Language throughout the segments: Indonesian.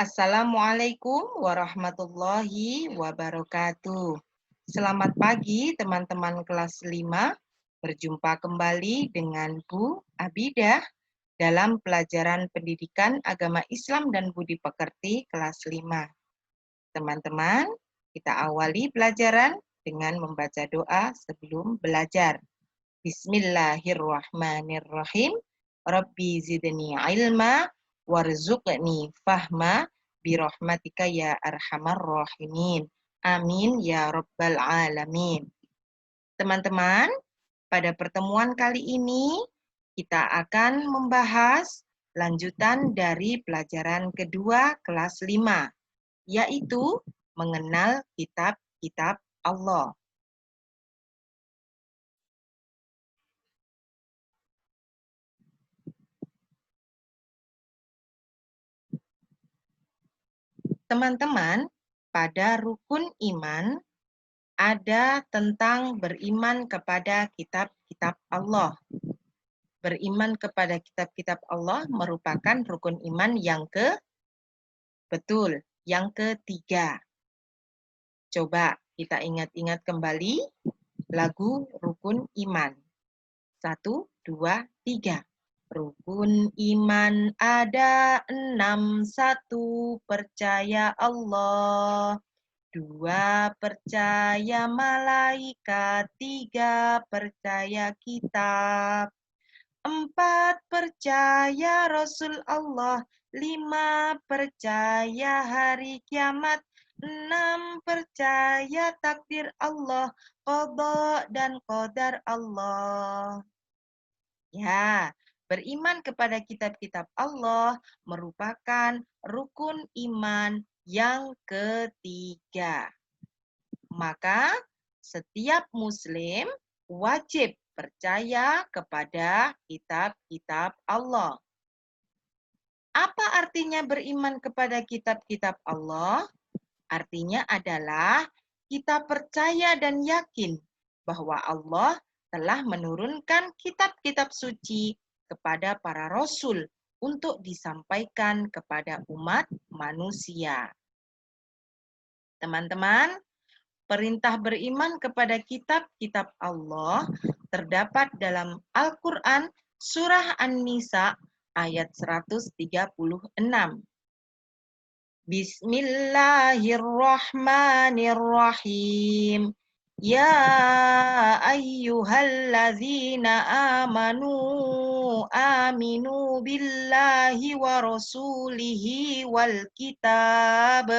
Assalamualaikum warahmatullahi wabarakatuh. Selamat pagi teman-teman kelas 5. Berjumpa kembali dengan Bu Abidah dalam pelajaran Pendidikan Agama Islam dan Budi Pekerti kelas 5. Teman-teman, kita awali pelajaran dengan membaca doa sebelum belajar. Bismillahirrahmanirrahim. Rabbi zidni ilma warzuqni fahma birahmatika ya arhamar rahimin. Amin ya rabbal alamin. Teman-teman, pada pertemuan kali ini kita akan membahas lanjutan dari pelajaran kedua kelas 5, yaitu mengenal kitab-kitab Allah. Teman-teman, pada rukun iman ada tentang beriman kepada kitab-kitab Allah. Beriman kepada kitab-kitab Allah merupakan rukun iman yang yang ketiga. Coba kita ingat-ingat kembali lagu rukun iman. 1, 2, 3. Rukun iman ada 6, 1 percaya Allah, 2 percaya malaikat, 3 percaya kitab, 4 percaya Rasul Allah, 5 percaya hari kiamat, 6 percaya takdir Allah, qada dan qadar Allah. Ya, beriman kepada kitab-kitab Allah merupakan rukun iman yang ketiga. Maka setiap muslim wajib percaya kepada kitab-kitab Allah. Apa artinya beriman kepada kitab-kitab Allah? Artinya adalah kita percaya dan yakin bahwa Allah telah menurunkan kitab-kitab suci kepada para rasul untuk disampaikan kepada umat manusia. Teman-teman, perintah beriman kepada kitab-kitab Allah terdapat dalam Al-Quran Surah An-Nisa ayat 136. Bismillahirrahmanirrahim. Ya ayyuhalladzina amanu aminu billahi wa rasulihi wal kitab.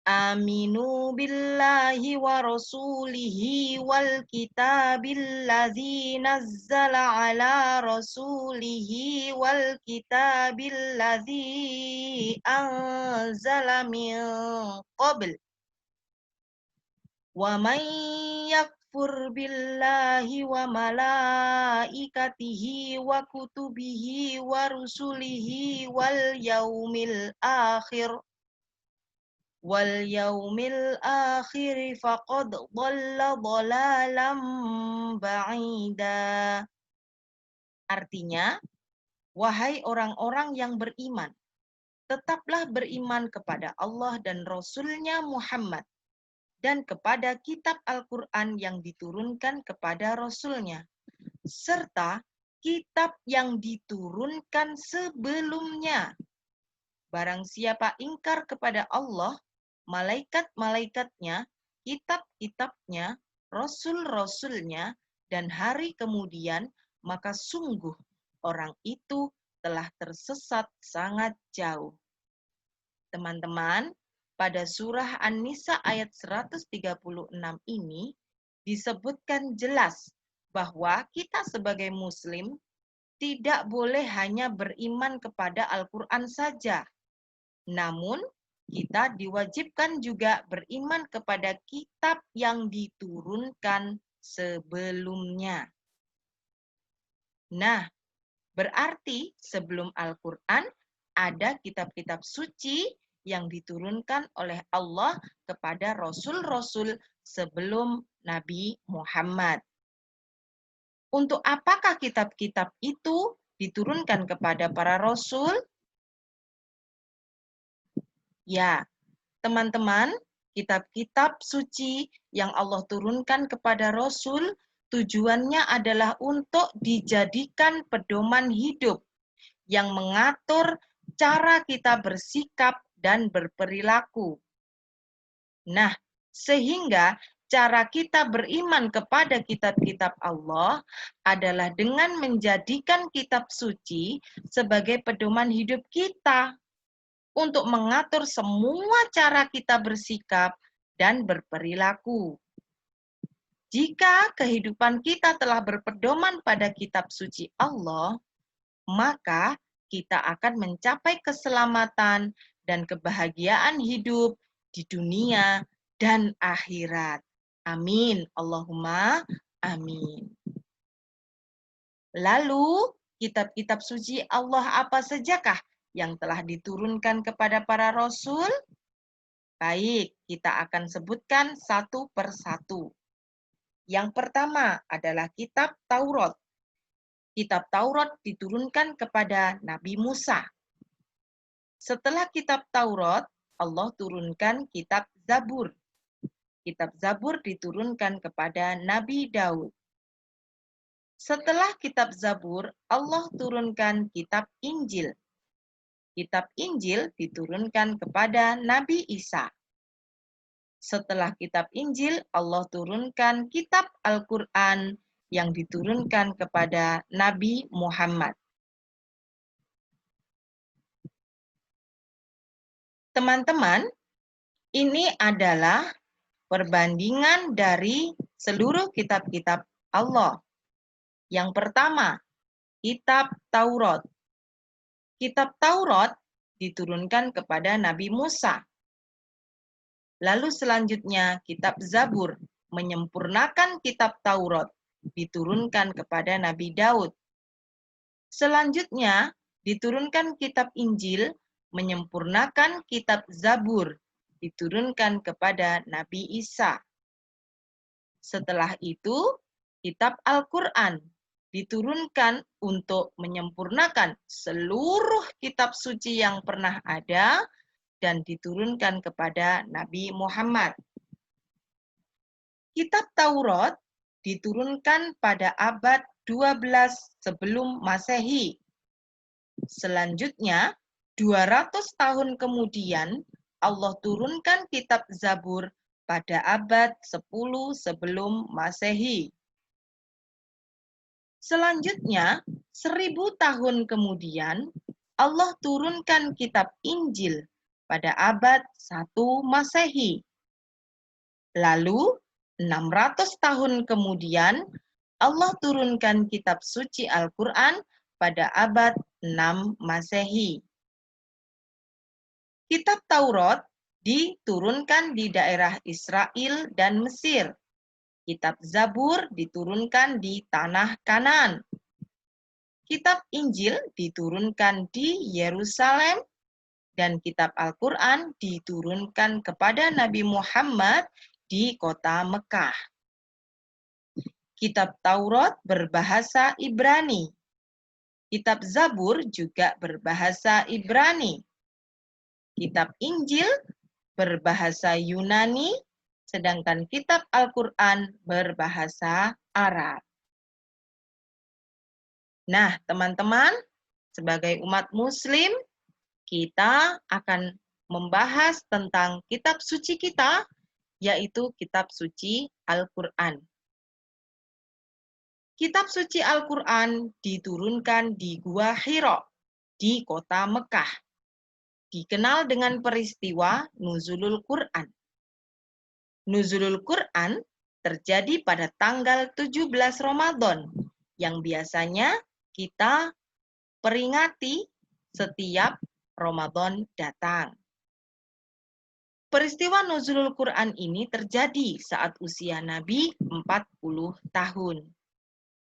Aminu billahi wa rasulihi wal kitabil ladzi nazzala ala rasulihi wal kitabil ladzi anzala min qabl. Wa man yakfur billahi wa malaikatihi wa kutubihi wa rusulihi wal yaumil akhir faqad dhalla dhalalan ba'ida. Artinya, wahai orang-orang yang beriman, tetaplah beriman kepada Allah dan Rasul-Nya Muhammad dan kepada kitab Al-Quran yang diturunkan kepada Rasul-Nya, serta kitab yang diturunkan sebelumnya. Barang siapa ingkar kepada Allah, malaikat-malaikatnya, kitab-kitabnya, rasul-rasulnya, dan hari kemudian, maka sungguh orang itu telah tersesat sangat jauh. Teman-teman, pada surah An-Nisa ayat 136 ini disebutkan jelas bahwa kita sebagai muslim tidak boleh hanya beriman kepada Al-Quran saja. Namun, kita diwajibkan juga beriman kepada kitab yang diturunkan sebelumnya. Nah, berarti sebelum Al-Quran ada kitab-kitab suci yang diturunkan oleh Allah kepada rasul-rasul sebelum Nabi Muhammad. Untuk apakah kitab-kitab itu diturunkan kepada para rasul? Ya, teman-teman, kitab-kitab suci yang Allah turunkan kepada Rasul tujuannya adalah untuk dijadikan pedoman hidup yang mengatur cara kita bersikap dan berperilaku. Nah, sehingga cara kita beriman kepada kitab-kitab Allah adalah dengan menjadikan kitab suci sebagai pedoman hidup kita untuk mengatur semua cara kita bersikap dan berperilaku. Jika kehidupan kita telah berpedoman pada kitab suci Allah, maka kita akan mencapai keselamatan dan kebahagiaan hidup di dunia dan akhirat. Amin. Allahumma amin. Lalu, kitab-kitab suci Allah apa sajakah yang telah diturunkan kepada para rasul? Baik, kita akan sebutkan satu persatu. Yang pertama adalah kitab Taurat. Kitab Taurat diturunkan kepada Nabi Musa. Setelah kitab Taurat, Allah turunkan kitab Zabur. Kitab Zabur diturunkan kepada Nabi Daud. Setelah kitab Zabur, Allah turunkan kitab Injil. Kitab Injil diturunkan kepada Nabi Isa. Setelah kitab Injil, Allah turunkan kitab Al-Quran yang diturunkan kepada Nabi Muhammad. Teman-teman, ini adalah perbandingan dari seluruh kitab-kitab Allah. Yang pertama, kitab Taurat. Kitab Taurat diturunkan kepada Nabi Musa. Lalu selanjutnya kitab Zabur menyempurnakan kitab Taurat diturunkan kepada Nabi Daud. Selanjutnya diturunkan kitab Injil menyempurnakan kitab Zabur diturunkan kepada Nabi Isa. Setelah itu kitab Al-Quran diturunkan untuk menyempurnakan seluruh kitab suci yang pernah ada dan diturunkan kepada Nabi Muhammad. Kitab Taurat diturunkan pada abad 12 sebelum Masehi. Selanjutnya, 200 tahun kemudian, Allah turunkan kitab Zabur pada abad 10 sebelum Masehi. Selanjutnya, 1000 tahun kemudian, Allah turunkan kitab Injil pada abad 1 Masehi. Lalu, 600 tahun kemudian, Allah turunkan kitab suci Al-Quran pada abad 6 Masehi. Kitab Taurat diturunkan di daerah Israel dan Mesir. Kitab Zabur diturunkan di tanah Kanaan. Kitab Injil diturunkan di Yerusalem dan kitab Al-Quran diturunkan kepada Nabi Muhammad di kota Mekah. Kitab Taurat berbahasa Ibrani. Kitab Zabur juga berbahasa Ibrani. Kitab Injil berbahasa Yunani, sedangkan kitab Al-Quran berbahasa Arab. Nah, teman-teman, sebagai umat Muslim, kita akan membahas tentang kitab suci kita, yaitu kitab suci Al-Quran. Kitab suci Al-Quran diturunkan di Gua Hira, di kota Mekah. Dikenal dengan peristiwa Nuzulul Quran. Nuzulul Quran terjadi pada tanggal 17 Ramadan, yang biasanya kita peringati setiap Ramadan datang. Peristiwa Nuzulul Quran ini terjadi saat usia Nabi 40 tahun.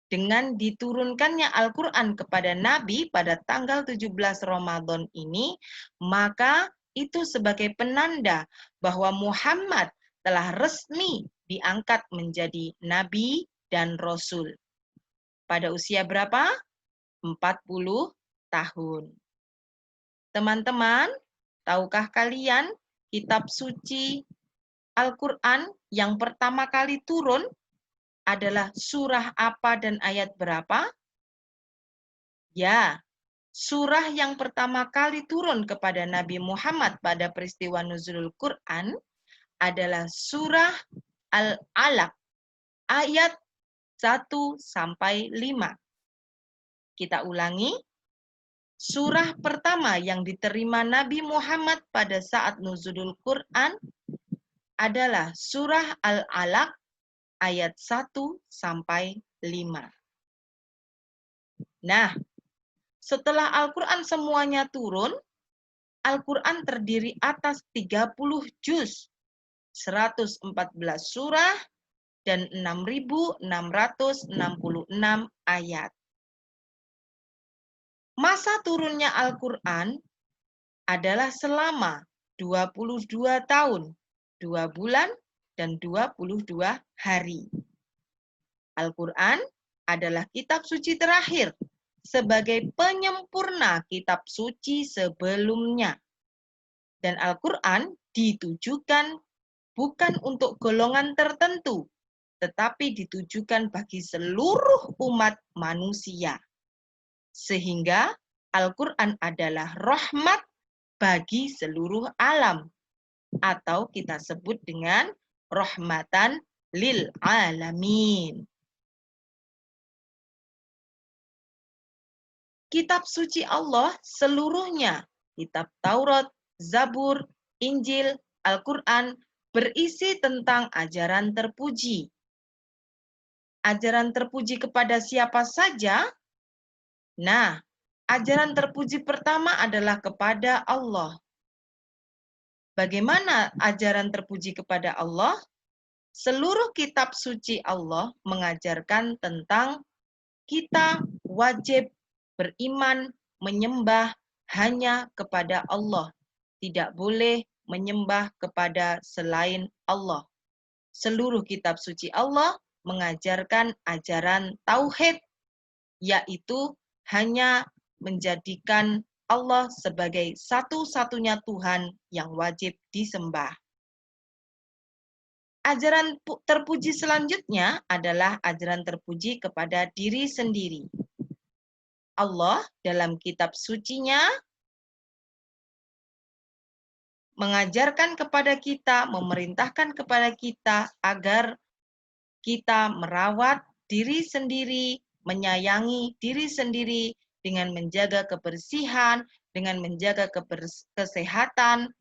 Dengan diturunkannya Al-Quran kepada Nabi pada tanggal 17 Ramadan ini, maka itu sebagai penanda bahwa Muhammad telah resmi diangkat menjadi Nabi dan Rasul. Pada usia berapa? 40 tahun. Teman-teman, tahukah kalian kitab suci Al-Quran yang pertama kali turun adalah surah apa dan ayat berapa? Ya, surah yang pertama kali turun kepada Nabi Muhammad pada peristiwa nuzulul Quran adalah surah Al-Alaq ayat 1 sampai 5. Kita ulangi. Surah pertama yang diterima Nabi Muhammad pada saat nuzulul Quran adalah surah Al-Alaq ayat 1 sampai 5. Nah, setelah Al-Quran semuanya turun, Al-Quran terdiri atas 30 juz, 114 surah, dan 6.666 ayat. Masa turunnya Al-Quran adalah selama 22 tahun, 2 bulan, dan 22 hari. Al-Quran adalah kitab suci terakhir sebagai penyempurna kitab suci sebelumnya. Dan Al-Quran ditujukan bukan untuk golongan tertentu, tetapi ditujukan bagi seluruh umat manusia. Sehingga Al-Quran adalah rahmat bagi seluruh alam, atau kita sebut dengan rahmatan lil alamin. Kitab suci Allah seluruhnya, kitab Taurat, Zabur, Injil, Al-Quran, berisi tentang ajaran terpuji. Ajaran terpuji kepada siapa saja? Nah, ajaran terpuji pertama adalah kepada Allah. Bagaimana ajaran terpuji kepada Allah? Seluruh kitab suci Allah mengajarkan tentang kita wajib beriman, menyembah hanya kepada Allah. Tidak boleh menyembah kepada selain Allah. Seluruh kitab suci Allah mengajarkan ajaran tauhid, yaitu hanya menjadikan Allah sebagai satu-satunya Tuhan yang wajib disembah. Ajaran terpuji selanjutnya adalah ajaran terpuji kepada diri sendiri. Allah dalam kitab sucinya mengajarkan kepada kita, memerintahkan kepada kita agar kita merawat diri sendiri, menyayangi diri sendiri dengan menjaga kebersihan, dengan menjaga kesehatan,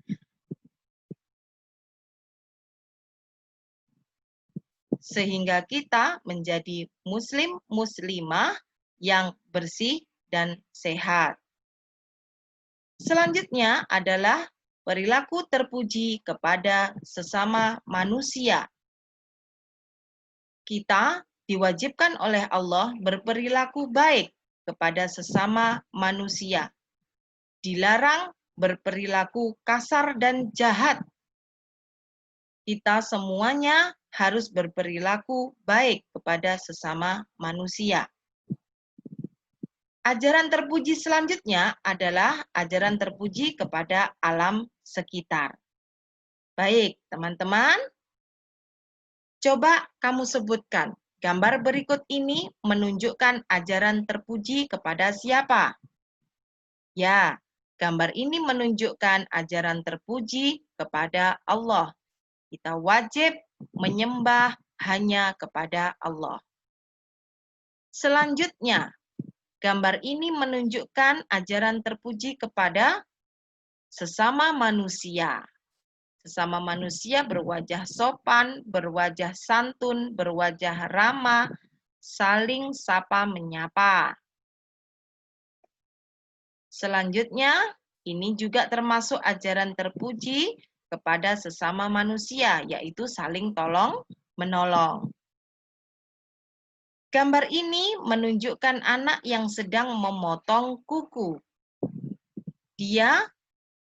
sehingga kita menjadi muslim-muslimah yang bersih dan sehat. Selanjutnya adalah perilaku terpuji kepada sesama manusia. Kita diwajibkan oleh Allah berperilaku baik kepada sesama manusia. Dilarang berperilaku kasar dan jahat. Kita semuanya harus berperilaku baik kepada sesama manusia. Ajaran terpuji selanjutnya adalah ajaran terpuji kepada alam sekitar. Baik, teman-teman. Coba kamu sebutkan, gambar berikut ini menunjukkan ajaran terpuji kepada siapa? Ya, gambar ini menunjukkan ajaran terpuji kepada Allah. Kita wajib menyembah hanya kepada Allah. Selanjutnya, gambar ini menunjukkan ajaran terpuji kepada sesama manusia. Sesama manusia berwajah sopan, berwajah santun, berwajah ramah, saling sapa menyapa. Selanjutnya, ini juga termasuk ajaran terpuji kepada sesama manusia, yaitu saling tolong-menolong. Gambar ini menunjukkan anak yang sedang memotong kuku. Dia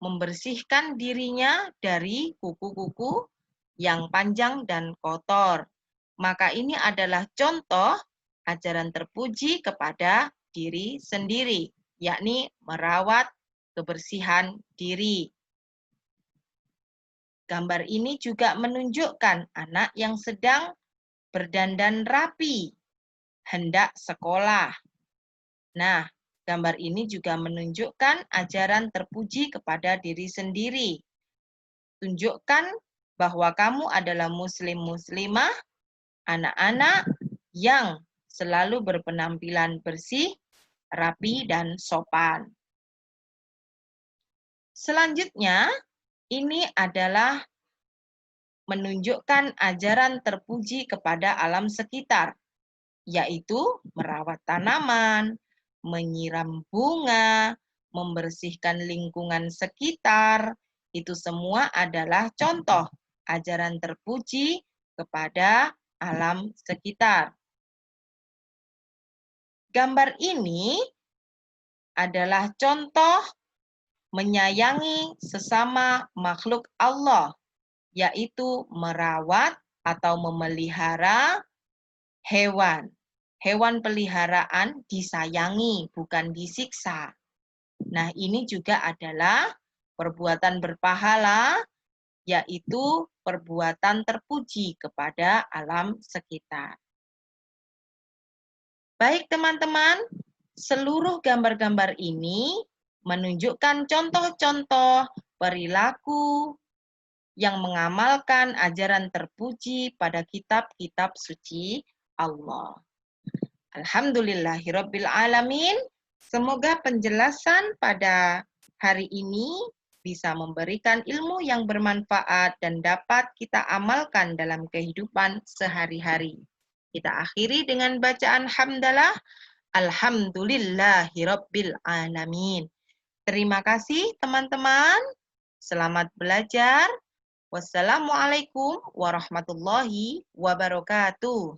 membersihkan dirinya dari kuku-kuku yang panjang dan kotor. Maka ini adalah contoh ajaran terpuji kepada diri sendiri, yakni merawat kebersihan diri. Gambar ini juga menunjukkan anak yang sedang berdandan rapi, hendak sekolah. Nah, gambar ini juga menunjukkan ajaran terpuji kepada diri sendiri. Tunjukkan bahwa kamu adalah muslim-muslimah, anak-anak yang selalu berpenampilan bersih, rapi, dan sopan. Selanjutnya, ini adalah menunjukkan ajaran terpuji kepada alam sekitar, yaitu merawat tanaman, menyiram bunga, membersihkan lingkungan sekitar. Itu semua adalah contoh ajaran terpuji kepada alam sekitar. Gambar ini adalah contoh menyayangi sesama makhluk Allah, yaitu merawat atau memelihara hewan. Hewan peliharaan disayangi, bukan disiksa. Nah, ini juga adalah perbuatan berpahala, yaitu perbuatan terpuji kepada alam sekitar. Baik teman-teman, seluruh gambar-gambar ini menunjukkan contoh-contoh perilaku yang mengamalkan ajaran terpuji pada kitab-kitab suci Allah. Alhamdulillahirabbil alamin. Semoga penjelasan pada hari ini bisa memberikan ilmu yang bermanfaat dan dapat kita amalkan dalam kehidupan sehari-hari. Kita akhiri dengan bacaan hamdalah. Alhamdulillahirabbil alamin. Terima kasih teman-teman. Selamat belajar. Wassalamualaikum warahmatullahi wabarakatuh.